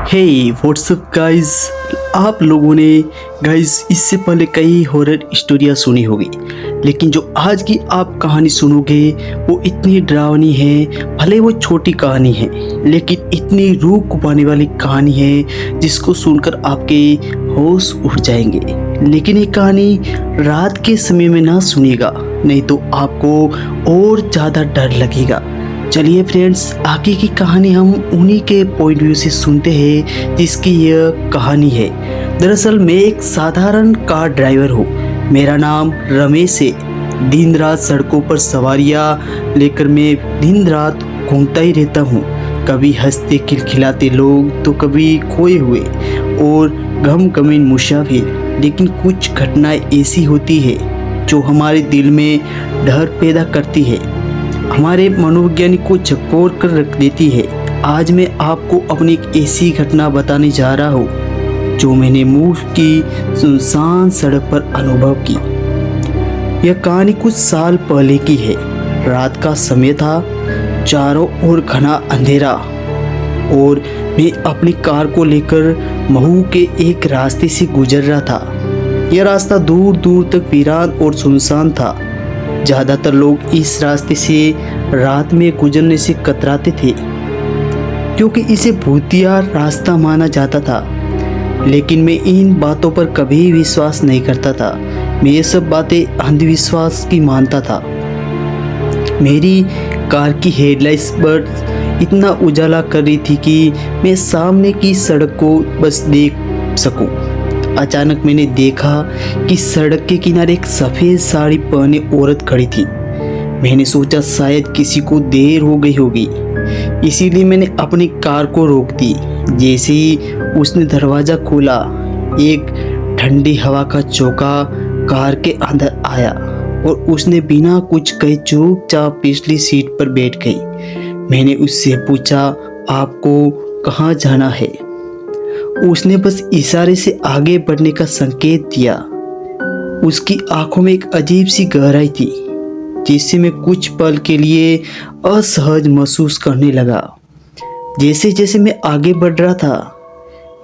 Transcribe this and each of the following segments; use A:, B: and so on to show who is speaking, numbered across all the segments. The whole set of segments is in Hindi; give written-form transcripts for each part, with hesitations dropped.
A: हे व्हाट्सअप गाइस, आप लोगों ने गाइस इससे पहले कई हॉरर स्टोरियाँ सुनी होगी, लेकिन जो आज की आप कहानी सुनोगे वो इतनी डरावनी है। भले वो छोटी कहानी है लेकिन इतनी रूह कुपाने वाली कहानी है जिसको सुनकर आपके होश उड़ जाएंगे। लेकिन ये कहानी रात के समय में ना सुनिएगा, नहीं तो आपको और ज़्यादा डर लगेगा। चलिए फ्रेंड्स, आगे की कहानी हम उन्हीं के पॉइंट व्यू से सुनते हैं जिसकी यह कहानी है। दरअसल मैं एक साधारण कार ड्राइवर हूँ। मेरा नाम रमेश है। दिन रात सड़कों पर सवारियाँ लेकर मैं दिन रात घूमता ही रहता हूँ। कभी हंसते खिलखिलाते लोग तो कभी खोए हुए और गमगीन मुसाफिर। लेकिन कुछ घटनाएं ऐसी होती है जो हमारे दिल में डर पैदा करती है, हमारे मनोविज्ञान को झकझोर कर रख देती है। आज मैं आपको अपनी एक ऐसी घटना बताने जा रहा हूँ जो मैंने मुंह की सुनसान सड़क पर अनुभव की। यह कहानी कुछ साल पहले की है। रात का समय था, चारों ओर घना अंधेरा और मैं अपनी कार को लेकर महू के एक रास्ते से गुजर रहा था। यह रास्ता दूर दूर तक वीरान और सुनसान था। ज़्यादातर लोग इस रास्ते से रात में गुजरने से कतराते थे क्योंकि इसे भूतिया रास्ता माना जाता था। लेकिन मैं इन बातों पर कभी विश्वास नहीं करता था। मैं ये सब बातें अंधविश्वास की मानता था। मेरी कार की हेडलाइट्स पर इतना उजाला कर रही थी कि मैं सामने की सड़क को बस देख सकूं। अचानक मैंने देखा कि सड़क के किनारे एक सफ़ेद साड़ी पहने औरत खड़ी थी। मैंने सोचा शायद किसी को देर हो गई होगी, इसीलिए मैंने अपनी कार को रोक दी। जैसे ही उसने दरवाज़ा खोला, एक ठंडी हवा का झोंका कार के अंदर आया और उसने बिना कुछ कहे चुपचाप पिछली सीट पर बैठ गई। मैंने उससे पूछा, आपको कहाँ जाना है? उसने बस इशारे से आगे बढ़ने का संकेत दिया। उसकी आंखों में एक अजीब सी गहराई थी जिससे मैं कुछ पल के लिए असहज महसूस करने लगा। जैसे जैसे मैं आगे बढ़ रहा था,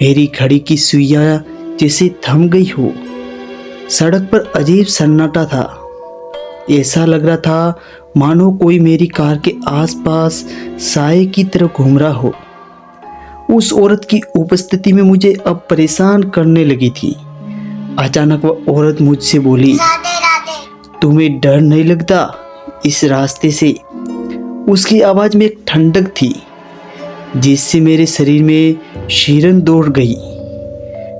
A: मेरी घड़ी की सुइयां जैसे थम गई हो। सड़क पर अजीब सन्नाटा था। ऐसा लग रहा था मानो कोई मेरी कार के आसपास साए की तरह घूम रहा हो। उस औरत की उपस्थिति में मुझे अब परेशान करने लगी थी। अचानक वह औरत मुझसे बोली, तुम्हें डर नहीं लगता इस रास्ते से? उसकी आवाज़ में एक ठंडक थी जिससे मेरे शरीर में शीरन दौड़ गई।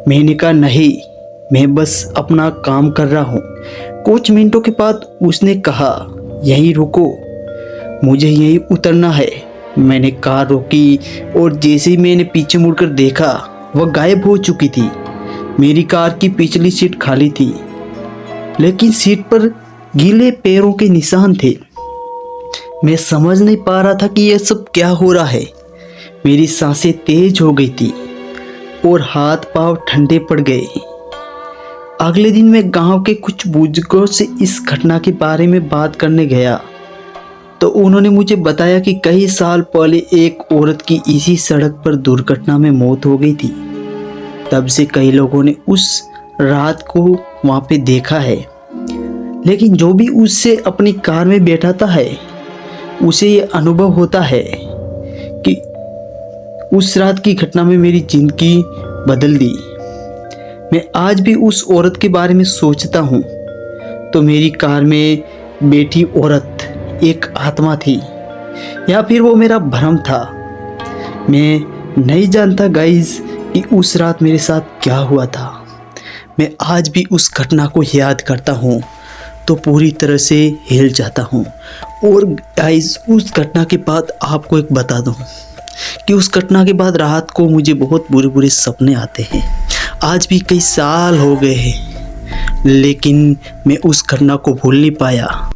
A: मैंने कहा, नहीं, मैं बस अपना काम कर रहा हूँ। कुछ मिनटों के बाद उसने कहा, यहीं रुको, मुझे यहीं उतरना है। मैंने कार रोकी और जैसे ही मैंने पीछे मुड़कर देखा, वह गायब हो चुकी थी। मेरी कार की पिछली सीट खाली थी, लेकिन सीट पर गीले पैरों के निशान थे। मैं समझ नहीं पा रहा था कि यह सब क्या हो रहा है। मेरी सांसें तेज हो गई थी और हाथ पांव ठंडे पड़ गए। अगले दिन मैं गांव के कुछ बुजुर्गों से इस घटना के बारे में बात करने गया तो उन्होंने मुझे बताया कि कई साल पहले एक औरत की इसी सड़क पर दुर्घटना में मौत हो गई थी। तब से कई लोगों ने उस रात को वहाँ पे देखा है, लेकिन जो भी उससे अपनी कार में बैठाता है उसे ये अनुभव होता है कि उस रात की घटना में मेरी जिंदगी बदल दी। मैं आज भी उस औरत के बारे में सोचता हूँ तो मेरी कार में बैठी औरत एक आत्मा थी या फिर वो मेरा भ्रम था। मैं नहीं जानता गाइस कि उस रात मेरे साथ क्या हुआ था। मैं आज भी उस घटना को याद करता हूँ तो पूरी तरह से हिल जाता हूँ। और गाइस, उस घटना के बाद आपको एक बता दूँ कि उस घटना के बाद रात को मुझे बहुत बुरे बुरे सपने आते हैं। आज भी कई साल हो गए हैं, लेकिन मैं उस घटना को भूल नहीं पाया।